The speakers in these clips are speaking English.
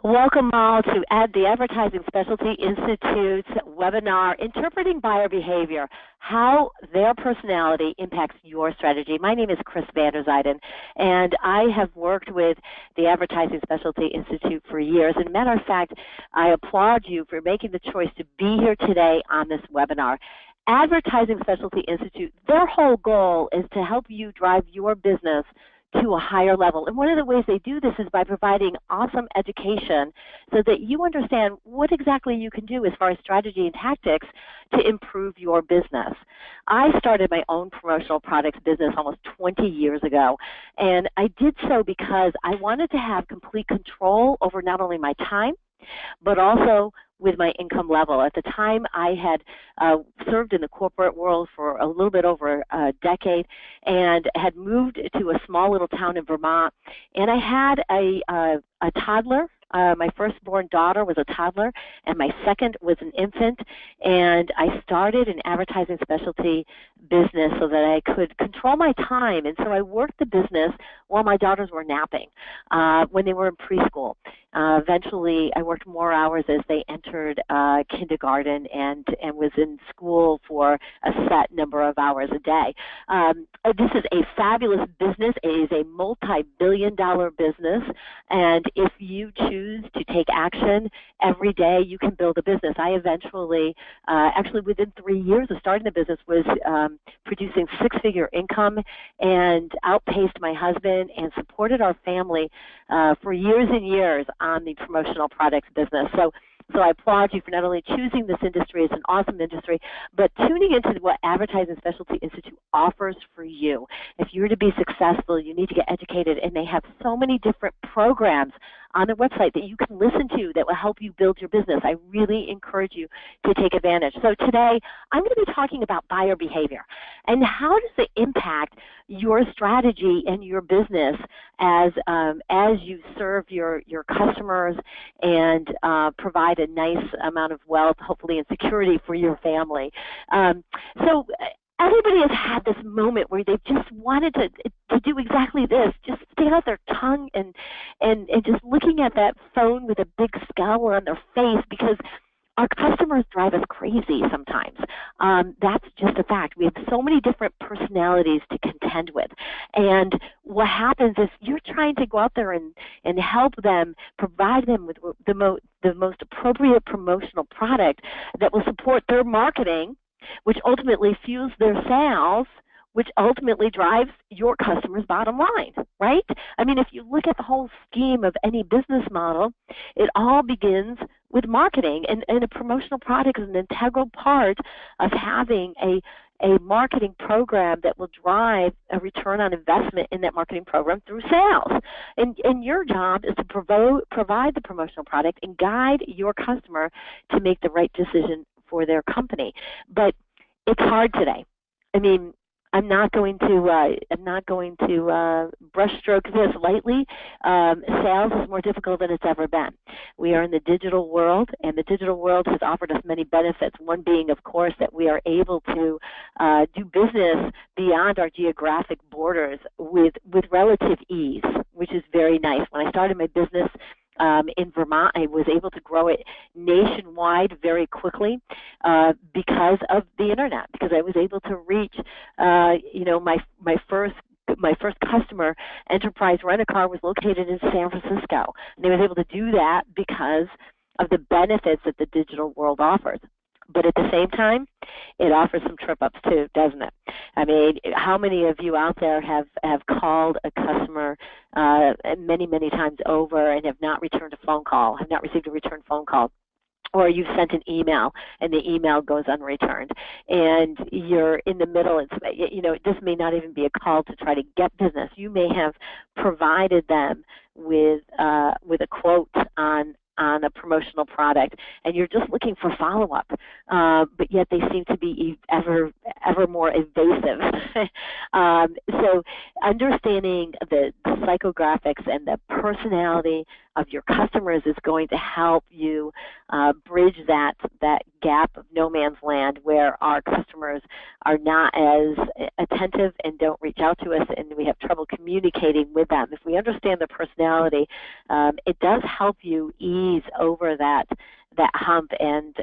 Welcome all to the Advertising Specialty Institute's webinar, Interpreting Buyer Behavior, How Their Personality Impacts Your Strategy. My name is Chris Vanderzijden, and I have worked with the Advertising Specialty Institute for years. And matter of fact, I applaud you for making the choice to be here today on this webinar. Advertising Specialty Institute, their whole goal is to help you drive your business to a higher level. And one of the ways they do this is by providing awesome education so that you understand what exactly you can do as far as strategy and tactics to improve your business. I started my own promotional products business almost 20 years ago, and I did so because I wanted to have complete control over not only my time, but also with my income level. At the time, I had served in the corporate world for a little bit over a decade and had moved to a small little town in Vermont. And I had a toddler. My firstborn daughter was a toddler, and my second was an infant. And I started an advertising specialty business so that I could control my time. And so I worked the business while my daughters were napping when they were in preschool. Eventually, I worked more hours as they entered kindergarten and was in school for a set number of hours a day. This is a fabulous business. It is a multi-billion-dollar business, and if you choose to take action every day, you can build a business. I eventually, actually within 3 years of starting the business, was producing six-figure income and outpaced my husband and supported our family for years and years on the promotional products business. So I applaud you for not only choosing this industry, it's an awesome industry, but tuning into what Advertising Specialty Institute offers for you. If you're to be successful, you need to get educated, and they have so many different programs on their website that you can listen to that will help you build your business. I really encourage you to take advantage. So today, I'm going to be talking about buyer behavior and how does it impact your strategy and your business as you serve your customers and provide a nice amount of wealth, hopefully, and security for your family. So everybody has had this moment where they've just wanted to do exactly this, just stick out their tongue and just looking at that phone with a big scowl on their face, because our customers drive us crazy sometimes. That's just a fact. We have so many different personalities to contend with. And what happens is you're trying to go out there and help them, provide them with the most appropriate promotional product that will support their marketing, which ultimately fuels their sales, which ultimately drives your customer's bottom line, right? I mean, if you look at the whole scheme of any business model, it all begins with marketing, and a promotional product is an integral part of having a marketing program that will drive a return on investment in that marketing program through sales. And your job is to provide the promotional product and guide your customer to make the right decision for their company. But it's hard today. I mean, I'm not going to brushstroke this lightly. Sales is more difficult than it's ever been. We are in the digital world, and the digital world has offered us many benefits. One being, of course, that we are able to do business beyond our geographic borders with relative ease, which is very nice. When I started my business in Vermont, I was able to grow it nationwide very quickly because of the internet, because I was able to reach, my first customer, Enterprise Rent-A-Car, was located in San Francisco. And I was able to do that because of the benefits that the digital world offers. But at the same time, it offers some trip-ups too, doesn't it? I mean, how many of you out there have called a customer many, many times over and have not returned a phone call, have not received a return phone call? Or you've sent an email and the email goes unreturned, and you're in the middle. This may not even be a call to try to get business. You may have provided them with a quote on on a promotional product, and you're just looking for follow-up, but yet they seem to be ever more evasive. So understanding the psychographics and the personality of your customers is going to help you bridge that gap of no man's land where our customers are not as attentive and don't reach out to us, and we have trouble communicating with them. If we understand their personality, it does help you ease over that hump, and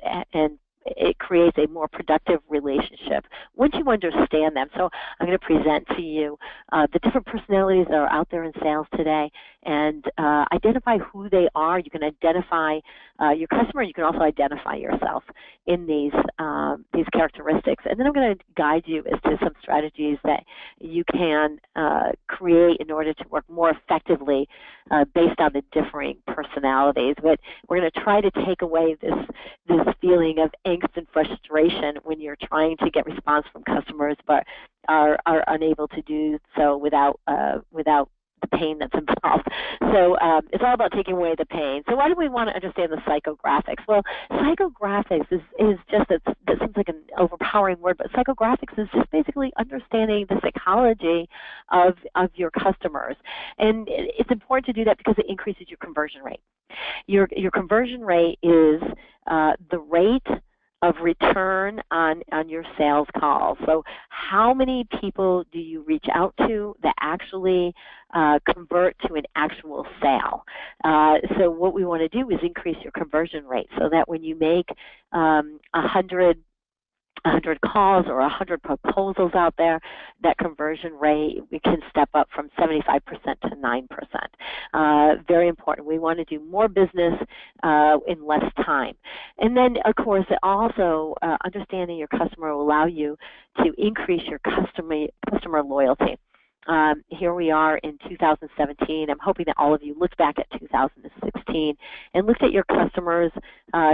it creates a more productive relationship once you understand them. So I'm going to present to you the different personalities that are out there in sales today, and identify who they are. You can identify your customer. You can also identify yourself in these characteristics. And then I'm going to guide you as to some strategies that you can create in order to work more effectively based on the differing personalities. But we're going to try to take away this feeling of angst and frustration when you're trying to get response from customers but are unable to do so without the pain that's involved. So it's all about taking away the pain. So why do we want to understand the psychographics? Well, psychographics is just, that seems like an overpowering word, but psychographics is just basically understanding the psychology of your customers. And it's important to do that because it increases your conversion rate. Your conversion rate is the rate of return on your sales calls. So how many people do you reach out to that actually convert to an actual sale? So what we want to do is increase your conversion rate so that when you make 100 calls or 100 proposals out there, that conversion rate, we can step up from 75% to 9%. Very important. We want to do more business in less time. And then, of course, also understanding your customer will allow you to increase your customer loyalty. Here we are in 2017. I'm hoping that all of you looked back at 2016 and looked at your customers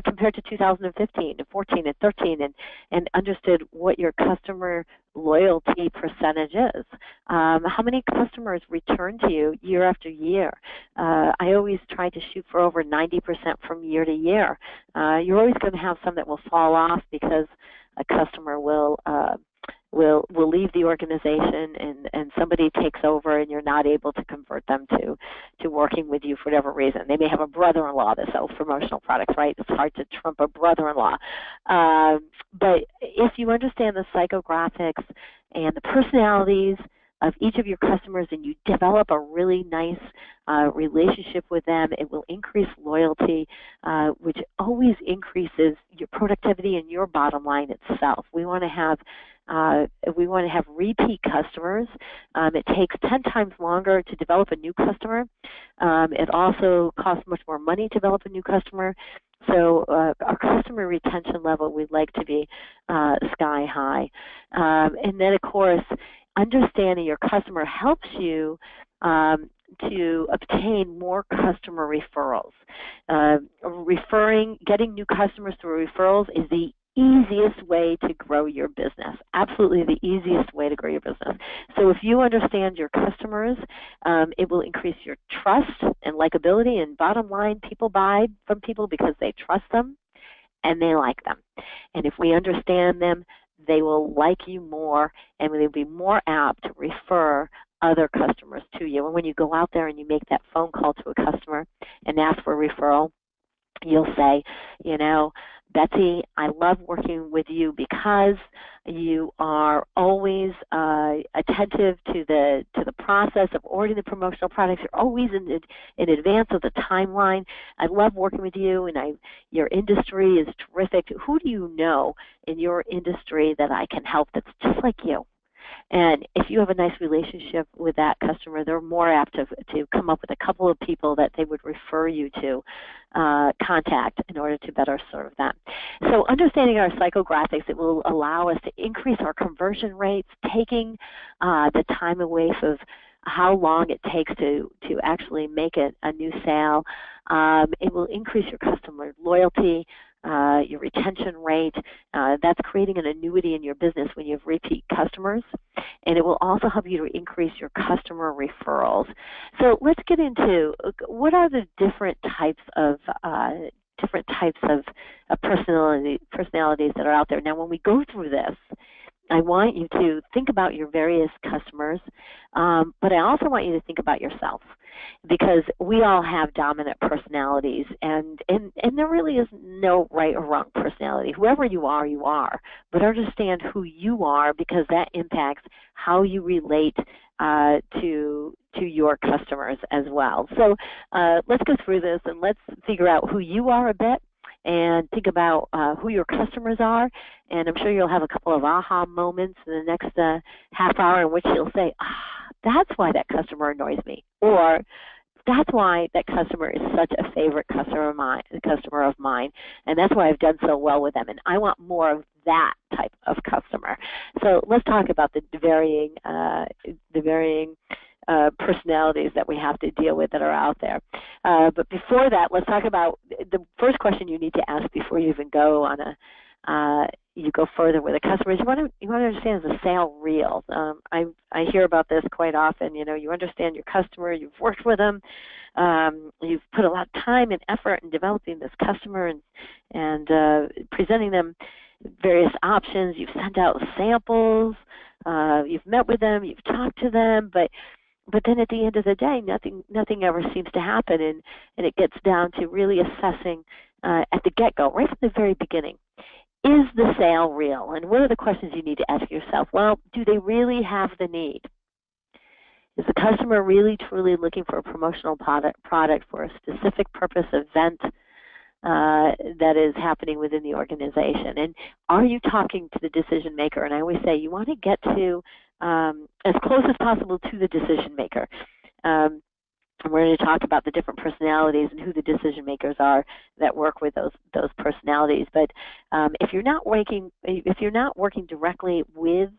compared to 2015 and 14 and 13 and understood what your customer loyalty percentage is. How many customers return to you year after year? I always try to shoot for over 90% from year to year. You're always going to have some that will fall off because a customer will leave the organization and somebody takes over and you're not able to convert them to working with you for whatever reason. They may have a brother-in-law that sells promotional products, right? It's hard to trump a brother-in-law. But if you understand the psychographics and the personalities of each of your customers and you develop a really nice relationship with them, it will increase loyalty, which always increases your productivity and your bottom line itself. We want to have repeat customers. It takes 10 times longer to develop a new customer. It also costs much more money to develop a new customer. So our customer retention level we'd like to be sky high. And then, of course, understanding your customer helps you to obtain more customer referrals. Getting new customers through referrals is the easiest way to grow your business, absolutely the easiest way to grow your business. So if you understand your customers, it will increase your trust and likability, and bottom line, people buy from people because they trust them and they like them. And if we understand them, they will like you more and they'll be more apt to refer other customers to you. And when you go out there and you make that phone call to a customer and ask for a referral, you'll say, you know, Betsy, I love working with you because you are always attentive to the process of ordering the promotional products. You're always in advance of the timeline. I love working with you, and your industry is terrific. Who do you know in your industry that I can help that's just like you? And if you have a nice relationship with that customer, they're more apt to come up with a couple of people that they would refer you to contact in order to better serve them. So understanding our psychographics, it will allow us to increase our conversion rates, taking the time away of how long it takes to actually make a new sale. It will increase your customer loyalty. your retention rate. That's creating an annuity in your business when you have repeat customers, and it will also help you to increase your customer referrals. So let's get into what are the different types of personalities that are out there. Now, when we go through this, I want you to think about your various customers, but I also want you to think about yourself, because we all have dominant personalities, and there really is no right or wrong personality. Whoever you are, but understand who you are, because that impacts how you relate to your customers as well. So let's go through this and let's figure out who you are a bit, and think about who your customers are. And I'm sure you'll have a couple of aha moments in the next half hour in which you'll say, that's why that customer annoys me, or that's why that customer is such a favorite customer of mine, and that's why I've done so well with them, and I want more of that type of customer. So let's talk about the varying personalities that we have to deal with that are out there. But before that, let's talk about the first question you need to ask before you even go on you go further with a customer. You want to understand, is the sale real? I hear about this quite often. You understand your customer, you've worked with them, you've put a lot of time and effort in developing this customer and presenting them various options. You've sent out samples, you've met with them, you've talked to them, but then at the end of the day, nothing ever seems to happen, and it gets down to really assessing at the get-go, right from the very beginning. Is the sale real? And what are the questions you need to ask yourself? Well, do they really have the need? Is the customer really truly looking for a promotional product for a specific purpose event that is happening within the organization? And are you talking to the decision maker? And I always say you want to get to as close as possible to the decision maker. And we're going to talk about the different personalities and who the decision makers are that work with those personalities. But if you're not working directly with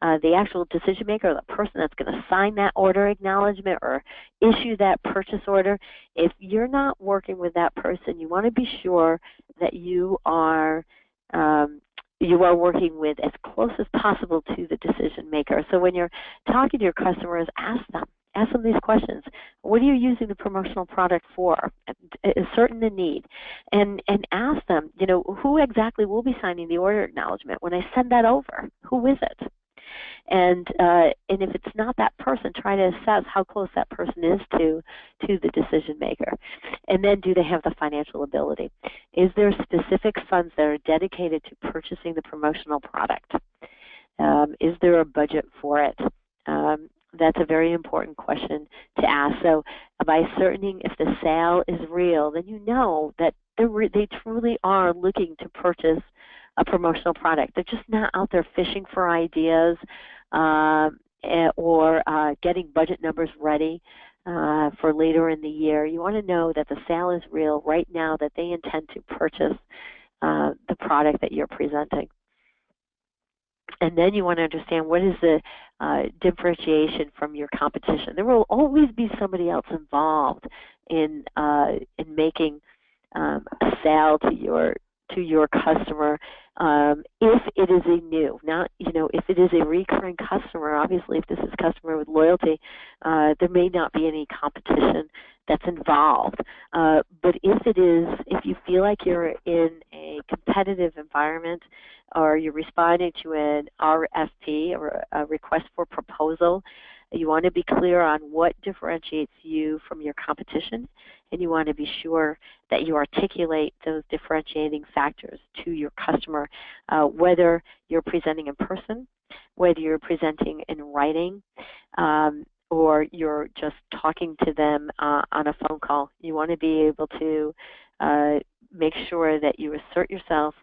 the actual decision maker, or the person that's going to sign that order acknowledgement or issue that purchase order, if you're not working with that person, you want to be sure that you are working with as close as possible to the decision maker. So when you're talking to your customers, ask them these questions. What are you using the promotional product for? Is certain the need? And ask them, who exactly will be signing the order acknowledgement when I send that over? Who is it? And if it's not that person, try to assess how close that person is to the decision maker. And then, do they have the financial ability? Is there specific funds that are dedicated to purchasing the promotional product? Is there a budget for it? That's a very important question to ask. So by ascertaining if the sale is real, then you know that they truly are looking to purchase a promotional product. They're just not out there fishing for ideas or getting budget numbers ready for later in the year. You want to know that the sale is real right now, that they intend to purchase the product that you're presenting. And then you want to understand, what is the differentiation from your competition? There will always be somebody else involved in making a sale to your customer. If it is a new, if it is a recurring customer, obviously if this is a customer with loyalty, there may not be any competition that's involved. But if you feel like you're in a competitive environment, or you're responding to an RFP or a request for proposal, you want to be clear on what differentiates you from your competition, and you want to be sure that you articulate those differentiating factors to your customer, whether you're presenting in person, whether you're presenting in writing, or you're just talking to them on a phone call. You want to be able to make sure that you assert yourself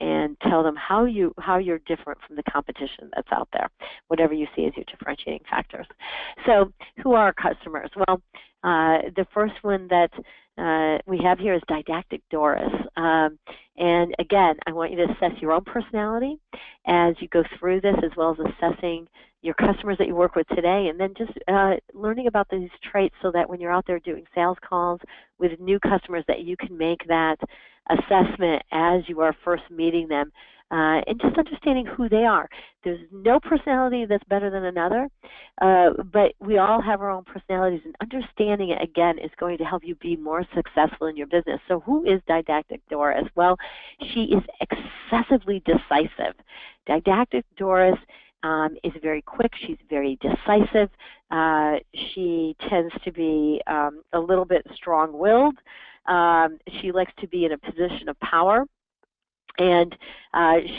and tell them how you're different from the competition that's out there, whatever you see as your differentiating factors. So who are our customers? Well, the first one that we have here is Didactic Doris. And again, I want you to assess your own personality as you go through this, as well as assessing your customers that you work with today, and then just learning about these traits so that when you're out there doing sales calls with new customers, that you can make that assessment as you are first meeting them, and just understanding who they are. There's no personality that's better than another, but we all have our own personalities, and understanding it, again, is going to help you be more successful in your business. So who is Didactic Doris? Well, she is excessively decisive. Didactic Doris is very quick. She's very decisive. She tends to be a little bit strong-willed. She likes to be in a position of power. And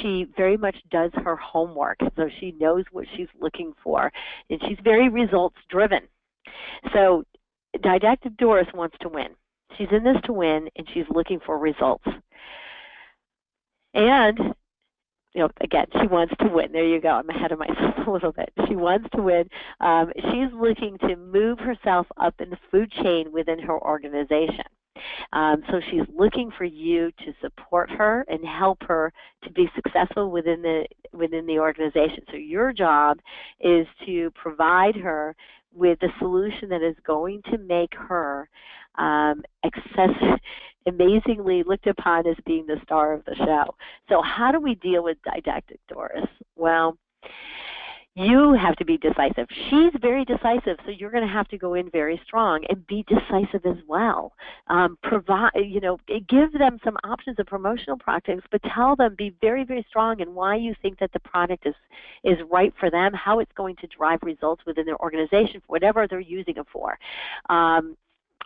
she very much does her homework, so she knows what she's looking for. And she's very results-driven. So Didactic Doris wants to win. She's in this to win, and she's looking for results. And again, she wants to win. There you go. I'm ahead of myself a little bit. She wants to win. She's looking to move herself up in the food chain within her organization. So she's looking for you to support her and help her to be successful within the organization. So your job is to provide her with a solution that is going to make her amazingly looked upon as being the star of the show. So how do we deal with Didactic Doris? Well, you have to be decisive. She's very decisive, so you're going to have to go in very strong and be decisive as well. Give them some options of promotional products, but tell them, be very, very strong in why you think that the product is right for them, how it's going to drive results within their organization, for whatever they're using it for.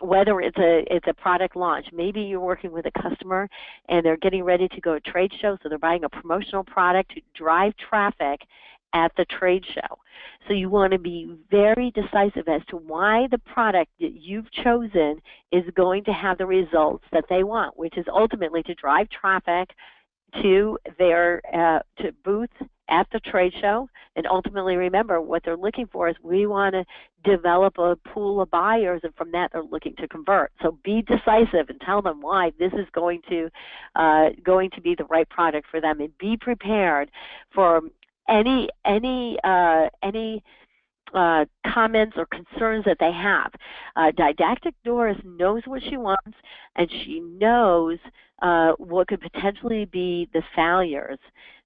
Whether it's a product launch, maybe you're working with a customer and they're getting ready to go to a trade show, so they're buying a promotional product to drive traffic at the trade show. So you want to be very decisive as to why the product that you've chosen is going to have the results that they want, which is ultimately to drive traffic to their to booth at the trade show. And ultimately, remember, what they're looking for is we want to develop a pool of buyers, and from that they're looking to convert. So be decisive and tell them why this is going to be the right product for them, and be prepared for any comments or concerns that they have. Didactic Doris knows what she wants, and she knows what could potentially be the failures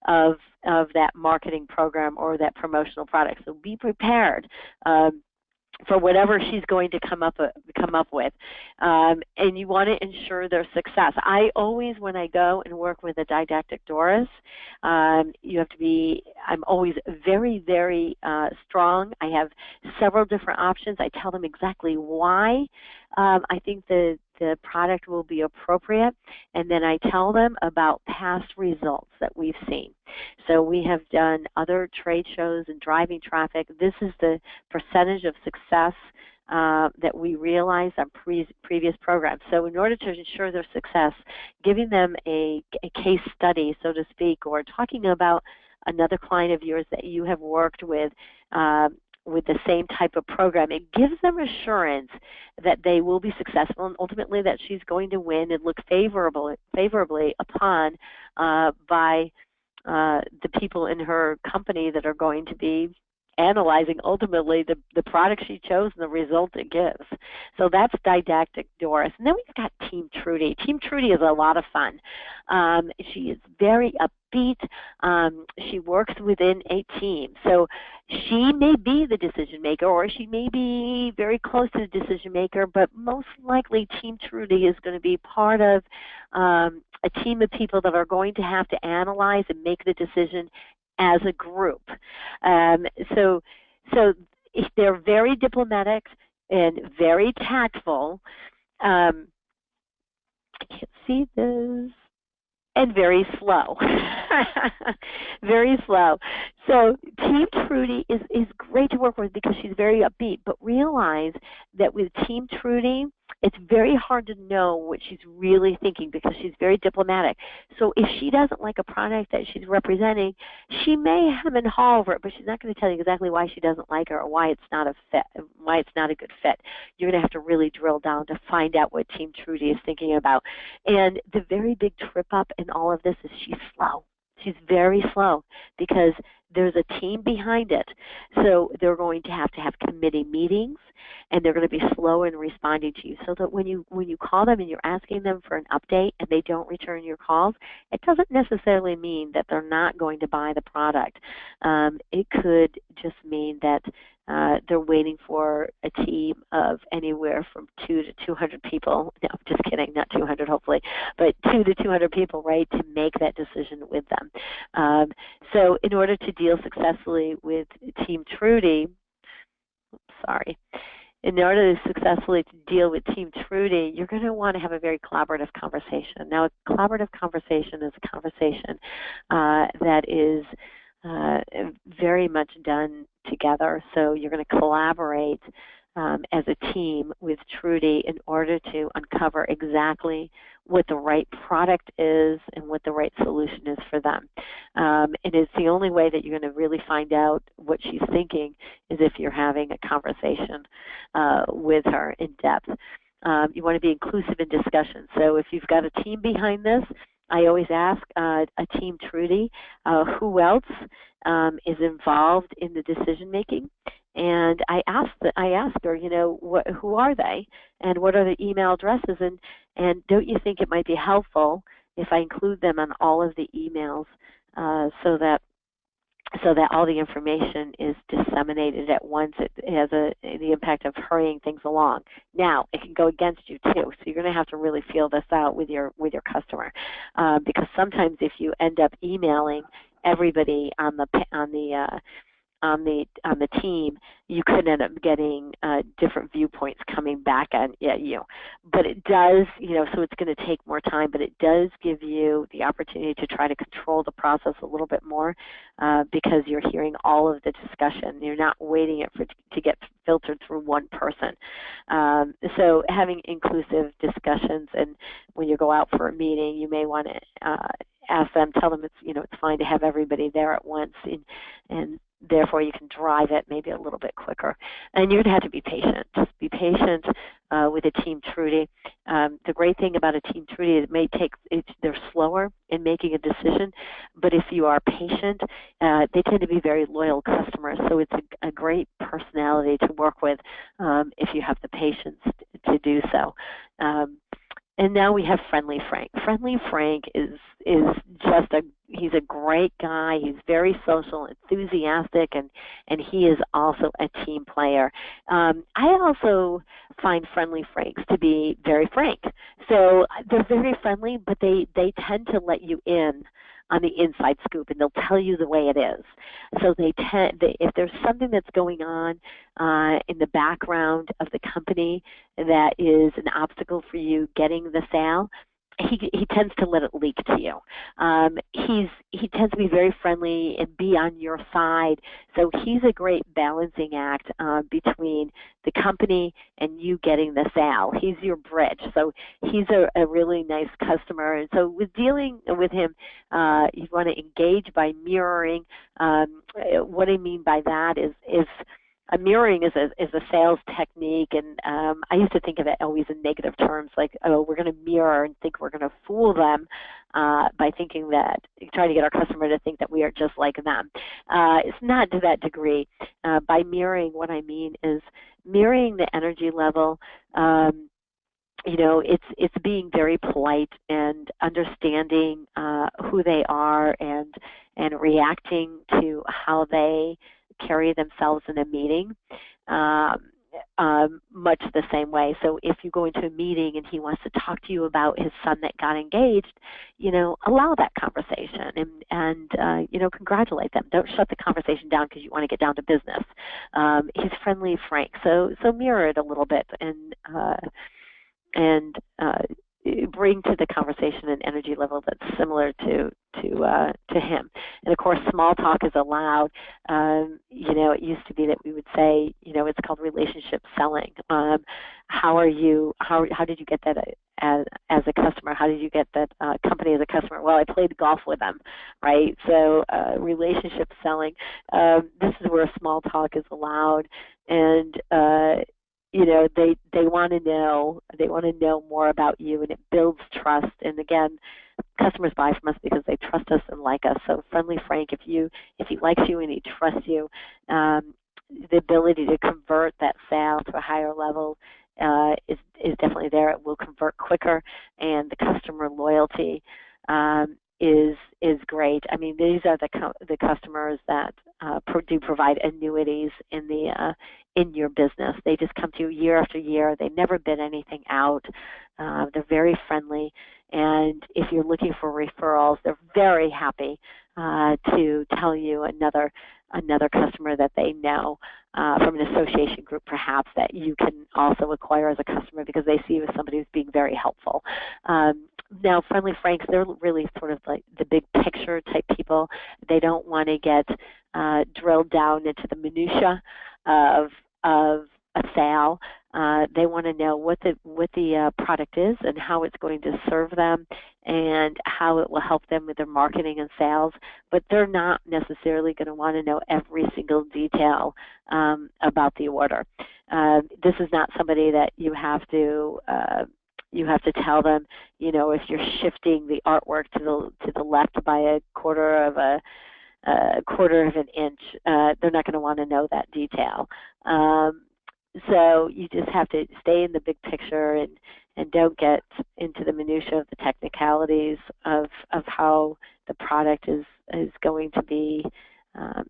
of that marketing program or that promotional product. So be prepared for whatever she's going to come up with, and you want to ensure their success. I always, when I go and work with a Didactic Doris, I'm always very, very strong. I have several different options. I tell them exactly why I think the product will be appropriate, and then I tell them about past results that we've seen. So we have done other trade shows and driving traffic. This is the percentage of success that we realized on previous programs. So in order to ensure their success, giving them a case study, so to speak, or talking about another client of yours that you have worked with the same type of program, it gives them assurance that they will be successful, and ultimately that she's going to win and look favorably upon by the people in her company that are going to be analyzing ultimately the product she chose and the result it gives. So that's Didactic Doris. And then we've got Team Trudy. Team Trudy is a lot of fun. She is very upbeat. She works within a team. So she may be the decision maker, or she may be very close to the decision maker, but most likely Team Trudy is going to be part of a team of people that are going to have to analyze and make the decision as a group. So they're very diplomatic and very tactful. I can't see this. And very slow. Very slow. So Team Trudy is great to work with because she's very upbeat, but realize that with Team Trudy, it's very hard to know what she's really thinking because she's very diplomatic. So if she doesn't like a product that she's representing, she may hem and haw over it, but she's not going to tell you exactly why she doesn't like her or why it's not a fit, why it's not a good fit. You're going to have to really drill down to find out what Team Trudy is thinking about. And the very big trip up in all of this is she's slow. She's very slow because there's a team behind it. So they're going to have committee meetings, and they're going to be slow in responding to you. So that when you call them and you're asking them for an update and they don't return your calls, it doesn't necessarily mean that they're not going to buy the product. It could just mean that they're waiting for a team of anywhere from 2 to 200 people. No, just kidding, not 200 hopefully, but 2 to 200 people, right, to make that decision with them. So in order to deal successfully with Team Trudy, in order to successfully deal with Team Trudy, you're going to want to have a very collaborative conversation. Now, a collaborative conversation is a conversation that is very much done together. So you're going to collaborate as a team with Trudy in order to uncover exactly what the right product is and what the right solution is for them. And it's the only way that you're going to really find out what she's thinking is if you're having a conversation with her in depth. You want to be inclusive in discussion. So if you've got a team behind this, I always ask a Team Trudy who else is involved in the decision making, and I ask her, who are they, and what are the email addresses, and don't you think it might be helpful if I include them on all of the emails so that all the information is disseminated at once. It has the impact of hurrying things along. Now, it can go against you too, so you're going to have to really feel this out with your customer, because sometimes if you end up emailing everybody on the team, you could end up getting different viewpoints coming back at you. But it does, so it's going to take more time, but it does give you the opportunity to try to control the process a little bit more because you're hearing all of the discussion. You're not waiting to get filtered through one person. So having inclusive discussions, and when you go out for a meeting, you may want to ask them, tell them it's fine to have everybody there at once, and therefore you can drive it maybe a little bit quicker. And you're going to have to be patient. Just be patient with a Team Trudy. The great thing about a Team Trudy is they're slower in making a decision, but if you are patient, they tend to be very loyal customers. So it's a great personality to work with if you have the patience to do so. And now we have Friendly Frank. Friendly Frank is he's a great guy. He's very social, enthusiastic, and he is also a team player. I also find Friendly Franks to be very frank. So they're very friendly, but they tend to let you in on the inside scoop, and they'll tell you the way it is. So if there's something that's going on in the background of the company that is an obstacle for you getting the sale, he tends to let it leak to you. He tends to be very friendly and be on your side. So he's a great balancing act between the company and you getting the sale. He's your bridge. So he's a really nice customer. And so with dealing with him, you want to engage by mirroring. What I mean by that is mirroring is a sales technique, and I used to think of it always in negative terms, like, oh, we're going to mirror and think we're going to fool them by trying to get our customer to think that we are just like them. It's not to that degree. By mirroring, what I mean is mirroring the energy level. It's being very polite and understanding who they are and reacting to how they carry themselves in a meeting, much the same way. So if you go into a meeting and he wants to talk to you about his son that got engaged, allow that conversation and congratulate them. Don't shut the conversation down because you want to get down to business. He's Friendly Frank, so mirror it a little bit and bring to the conversation an energy level that's similar to him. And of course, small talk is allowed. It used to be that we would say, it's called relationship selling. How are you? How did you get that as a customer? How did you get that company as a customer? Well, I played golf with them, right? So relationship selling. This is where small talk is allowed, and they want to know more about you, and it builds trust. And again, Customers buy from us because they trust us and like us. So Friendly Frank, if he likes you and he trusts you, the ability to convert that sale to a higher level is definitely there. It will convert quicker, and the customer loyalty is great. I mean, these are the customers that do provide annuities in your business. They just come to you year after year. They never bid anything out. They're very friendly, and if you're looking for referrals, they're very happy to tell you another customer that they know from an association group, perhaps, that you can also acquire as a customer because they see you as somebody who's being very helpful. Now, Friendly Franks, they're really sort of like the big picture type people. They don't want to get drilled down into the minutia of a sale. They want to know what the product is and how it's going to serve them and how it will help them with their marketing and sales, but they're not necessarily going to want to know every single detail about the order. This is not somebody that you have to tell them, you know, if you're shifting the artwork to the left by a quarter of an inch. They're not going to want to know that detail. So you just have to stay in the big picture and don't get into the minutia of the technicalities of how the product is going to be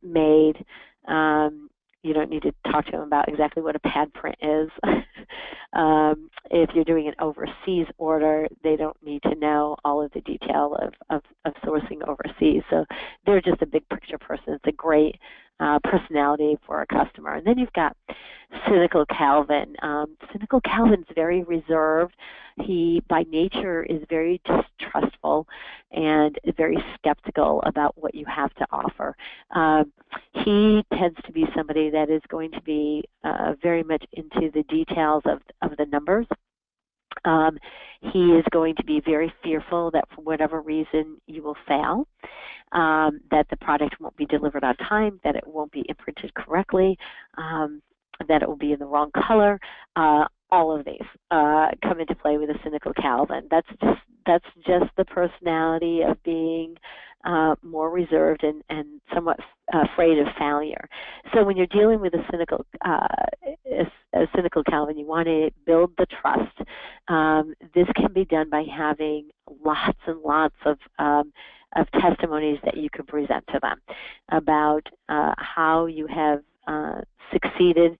made. You don't need to talk to them about exactly what a pad print is. If you're doing an overseas order, they don't need to know all of the detail of sourcing overseas. So they're just a big picture person. It's a great personality for a customer. And then you've got Cynical Calvin. Cynical Calvin's very reserved. He, by nature, is very distrustful and very skeptical about what you have to offer. He tends to be somebody that is going to be very much into the details of the numbers. He is going to be very fearful that for whatever reason you will fail, that the product won't be delivered on time, that it won't be imprinted correctly, that it will be in the wrong color. All of these come into play with a Cynical Calvin. That's just the personality of being more reserved and somewhat afraid of failure. So when you're dealing with a cynical Calvin, you want to build the trust. This can be done by having lots and lots of testimonies that you can present to them about how you have succeeded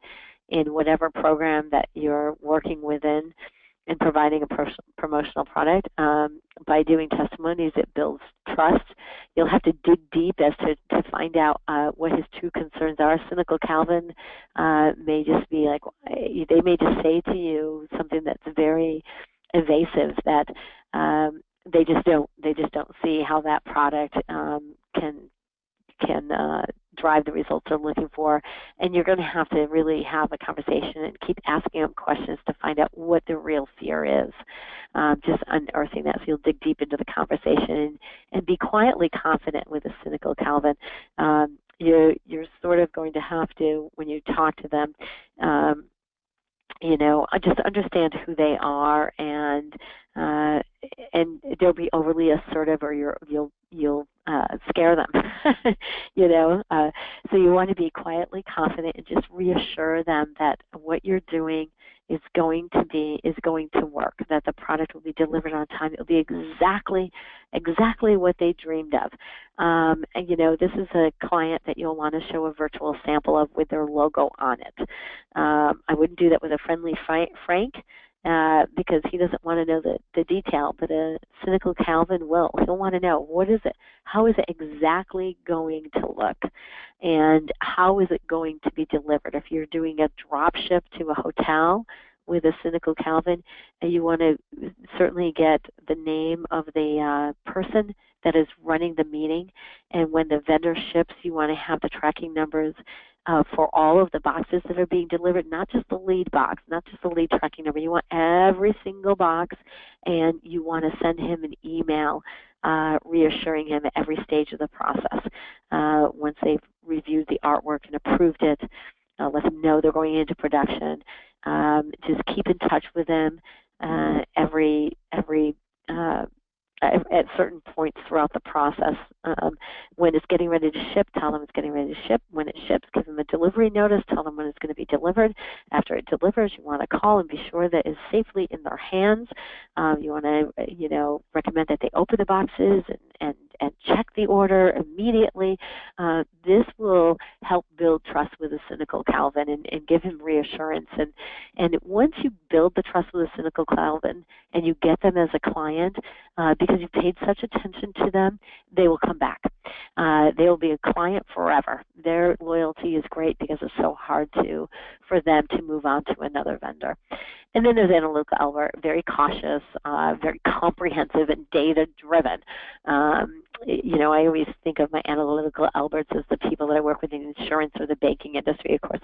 in whatever program that you're working within and providing a promotional product. By doing testimonies, it builds trust. You'll have to dig deep as to find out what his true concerns are. Cynical Calvin may just be like, they may just say to you something that's very evasive, that they just don't see how that product can drive the results they're looking for, and you're going to have to really have a conversation and keep asking them questions to find out what the real fear is, just unearthing that. So you'll dig deep into the conversation and be quietly confident with a Cynical Calvin. You're sort of going to have to, when you talk to them, just understand who they are, and they'll be overly assertive, or you'll scare them. So you want to be quietly confident and just reassure them that what you're doing is going to work, that the product will be delivered on time. It'll be exactly what they dreamed of. And this is a client that you'll want to show a virtual sample of with their logo on it. I wouldn't do that with a Friendly Frank, because he doesn't want to know the detail, but a Cynical Calvin will. He'll want to know, what is it? How is it exactly going to look? And how is it going to be delivered? If you're doing a drop ship to a hotel with a Cynical Calvin, you want to certainly get the name of the person that is running the meeting. And when the vendor ships, you want to have the tracking numbers for all of the boxes that are being delivered, not just the lead box, not just the lead tracking number. You want every single box, and you want to send him an email reassuring him at every stage of the process. Once they've reviewed the artwork and approved it, let them know they're going into production. Just keep in touch with them every at certain points throughout the process. When it's getting ready to ship, tell them it's getting ready to ship. When it ships, give them a delivery notice, tell them when it's going to be delivered. After it delivers, you want to call and be sure that it's safely in their hands. You want to, recommend that they open the boxes and check the order immediately. This will help build trust with a cynical Calvin and give him reassurance. And once you build the trust with a cynical Calvin and you get them as a client, because you've paid such attention to them, they will come back. They will be a client forever. Their loyalty is great because it's so hard for them to move on to another vendor. And then there's Analytical Albert, very cautious, very comprehensive, and data-driven. I always think of my Analytical Alberts as the people that I work with in the insurance or the banking industry. Of course,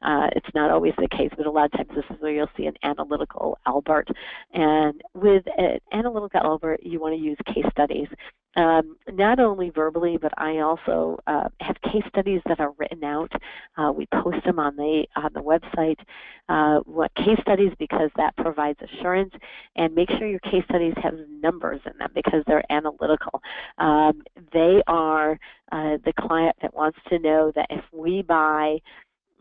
it's not always the case, but a lot of times this is where you'll see an Analytical Albert. And with an Analytical Albert, you want to use case studies. Not only verbally, but I also have case studies that are written out. We post them on the website. Case studies, because that provides assurance, and make sure your case studies have numbers in them because they're analytical. They are the client that wants to know that if we buy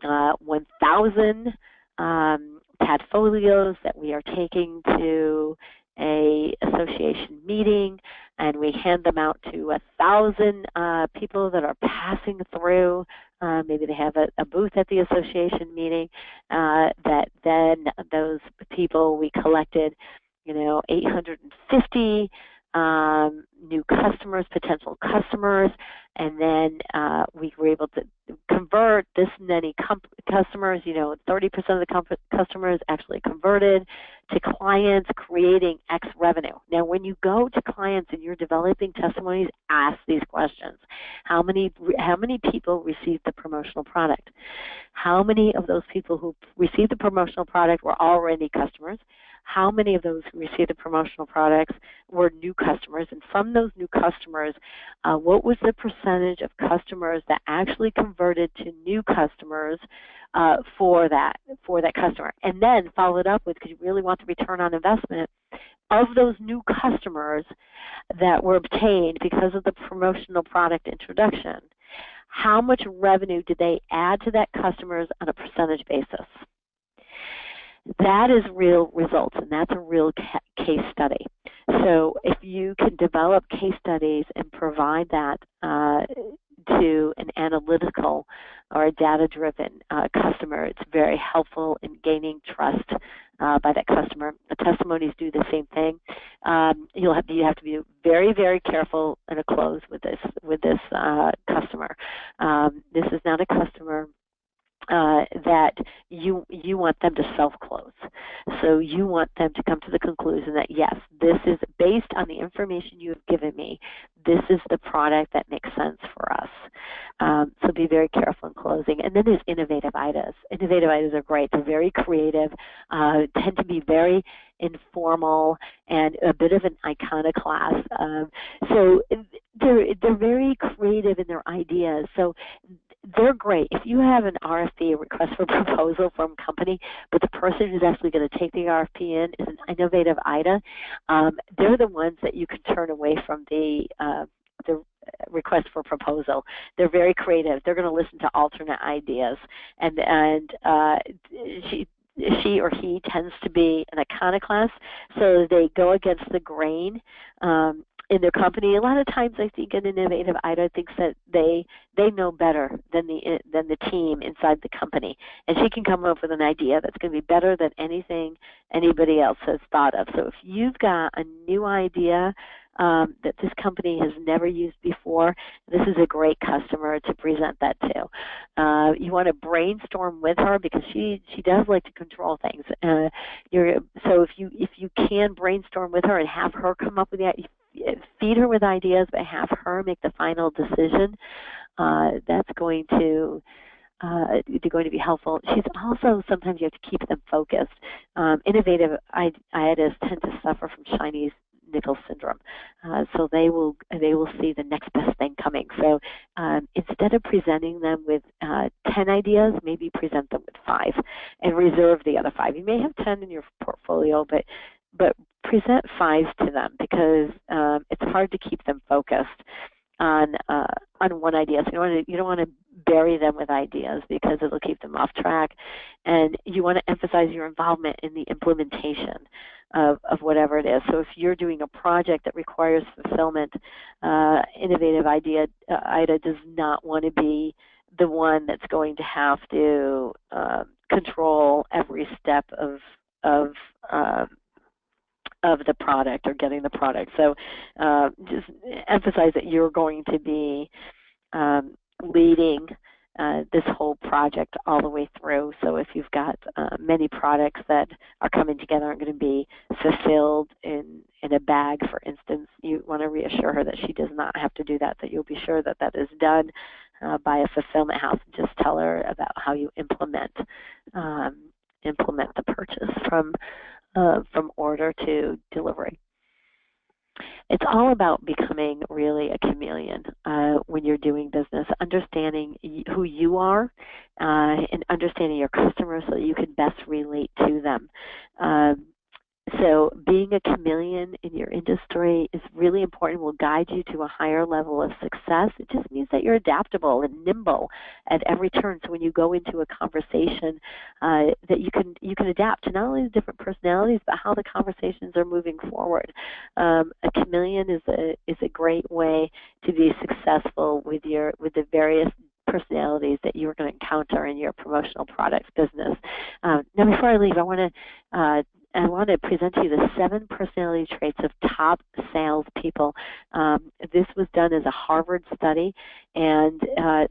1,000 Padfolios that we are taking to a association meeting, and we hand them out to 1,000 people that are passing through. Maybe they have a booth at the association meeting. That then those people, we collected, 850 new customers, potential customers, and then we were able to convert this many customers. 30% of the customers actually converted to clients, creating X revenue. Now, when you go to clients and you're developing testimonies, ask these questions. How many people received the promotional product? How many of those people who received the promotional product were already customers? How many of those who received the promotional products were new customers? And from those new customers, what was the percentage of customers that actually converted to new customers for that customer? And then follow it up with, because you really want the return on investment, of those new customers that were obtained because of the promotional product introduction, how much revenue did they add to that customers on a percentage basis? That is real results, and that's a real case study. So if you can develop case studies and provide that to an analytical or a data-driven customer, it's very helpful in gaining trust by that customer. The testimonies do the same thing. You have to be very, very careful in a close with this customer. This is not a customer that you want them to self-close. So you want them to come to the conclusion that, yes, this is based on the information you have given me, this is the product that makes sense for us. So be very careful in closing. And then there's innovative IDAs. Innovative IDAs are great. They're very creative, tend to be very informal, and a bit of an iconoclast. So they're very creative in their ideas. So they're great. If you have an RFP, a request for proposal from a company, but the person who's actually going to take the RFP in is an innovative IDA, they're the ones that you can turn away from the request for proposal. They're very creative. They're going to listen to alternate ideas, and she or he tends to be an iconoclast, so they go against the grain in their company. A lot of times I think an innovative IDA thinks that they know better than the team inside the company, and she can come up with an idea that's going to be better than anything anybody else has thought of. So if you've got a new idea that this company has never used before, this is a great customer to present that to. You want to brainstorm with her because she does like to control things. So if you can brainstorm with her and have her come up with feed her with ideas, but have her make the final decision, that's going to be helpful. She's also, sometimes you have to keep them focused. Innovative IDAs tend to suffer from Chinese nickel syndrome, so they will see the next best thing coming. So instead of presenting them with 10 ideas, maybe present them with 5 and reserve the other 5. You may have 10 in your portfolio, but but present 5 to them, because it's hard to keep them focused on one idea. So you don't want to bury them with ideas, because it'll keep them off track. And you want to emphasize your involvement in the implementation of whatever it is. So if you're doing a project that requires fulfillment, innovative idea, Ida does not want to be the one that's going to have to control every step of the product or getting the product. So just emphasize that you're going to be leading this whole project all the way through. So if you've got many products that are coming together and going to be fulfilled in a bag, for instance, you want to reassure her that she does not have to do that, that you'll be sure that that is done by a fulfillment house. Just tell her about how you implement the purchase from order to delivery. It's all about becoming really a chameleon when you're doing business, understanding who you are and understanding your customers so that you can best relate to them. So being a chameleon in your industry is really important, will guide you to a higher level of success. It just means that you're adaptable and nimble at every turn. So when you go into a conversation, that you can adapt to not only the different personalities, but how the conversations are moving forward. A chameleon is a great way to be successful with the various personalities that you're going to encounter in your promotional products business. Now, before I leave, I want to present to you the 7 personality traits of top salespeople. This was done as a Harvard study, and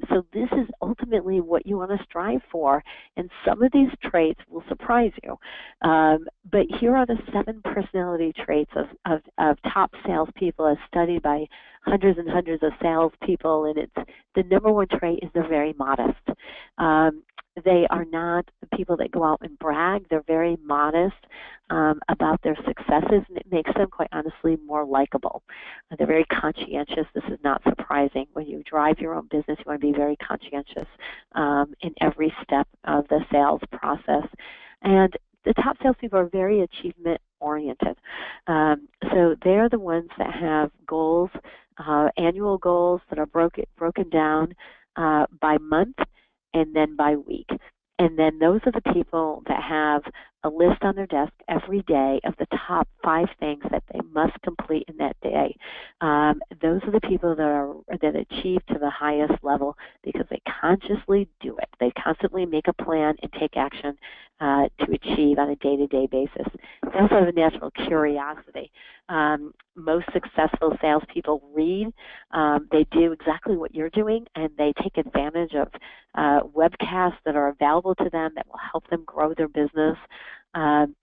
so this is ultimately what you want to strive for. And some of these traits will surprise you. But here are the 7 personality traits of top salespeople, as studied by hundreds and hundreds of salespeople. And the number 1 trait is they're very modest. They are not the people that go out and brag. They're very modest about their successes, and it makes them, quite honestly, more likable. They're very conscientious. This is not surprising. When you drive your own business, you want to be very conscientious in every step of the sales process. And the top salespeople are very achievement-oriented. So they're the ones that have goals, annual goals that are broken down by month and then by week. And then those are the people that have a list on their desk every day of the top 5 things that they must complete in that day. Those are the people that achieve to the highest level because they consciously do it. They constantly make a plan and take action to achieve on a day-to-day basis. They also have a natural curiosity. Most successful salespeople read. They do exactly what you're doing, and they take advantage of webcasts that are available to them that will help them grow their business. And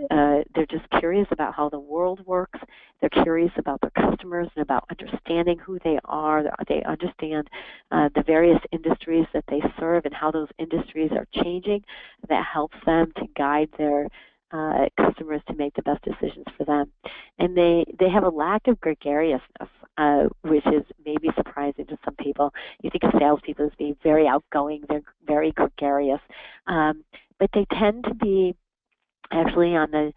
they're just curious about how the world works. They're curious about their customers and about understanding who they are. They understand the various industries that they serve and how those industries are changing. That helps them to guide their customers to make the best decisions for them. And they have a lack of gregariousness, which is maybe surprising to some people. You think of salespeople as being very outgoing, they're very gregarious, but they tend to be actually on the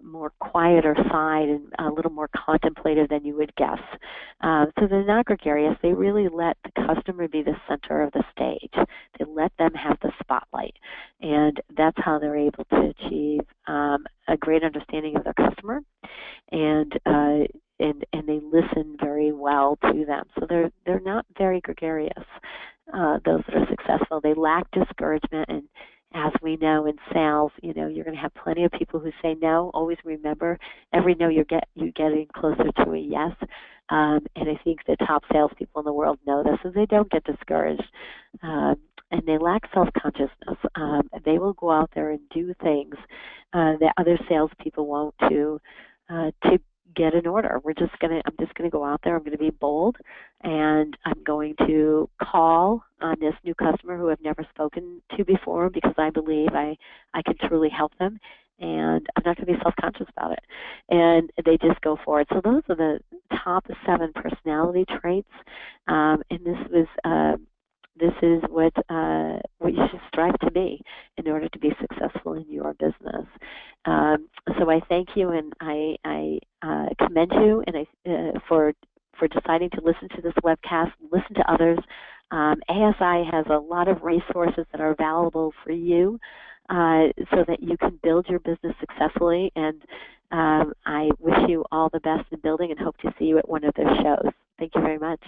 more quieter side and a little more contemplative than you would guess. So they're not gregarious. They really let the customer be the center of the stage. They let them have the spotlight. And that's how they're able to achieve a great understanding of their customer. And they listen very well to them. So they're not very gregarious, those that are successful. They lack discouragement, and as we know in sales, you're going to have plenty of people who say no. Always remember, every no you're getting closer to a yes. And I think the top salespeople in the world know this, and they don't get discouraged. And they lack self-consciousness. They will go out there and do things that other salespeople won't to get an order. I'm just gonna go out there. I'm gonna be bold, and I'm going to call on this new customer who I've never spoken to before because I believe I can truly help them, and I'm not going to be self-conscious about it. And they just go for it. So those are the top 7 personality traits, and this was this is what you should strive to be in order to be successful in your business. So I thank you, and I commend you, and for deciding to listen to this webcast, listen to others. ASI has a lot of resources that are available for you so that you can build your business successfully, and I wish you all the best in building and hope to see you at one of their shows. Thank you very much.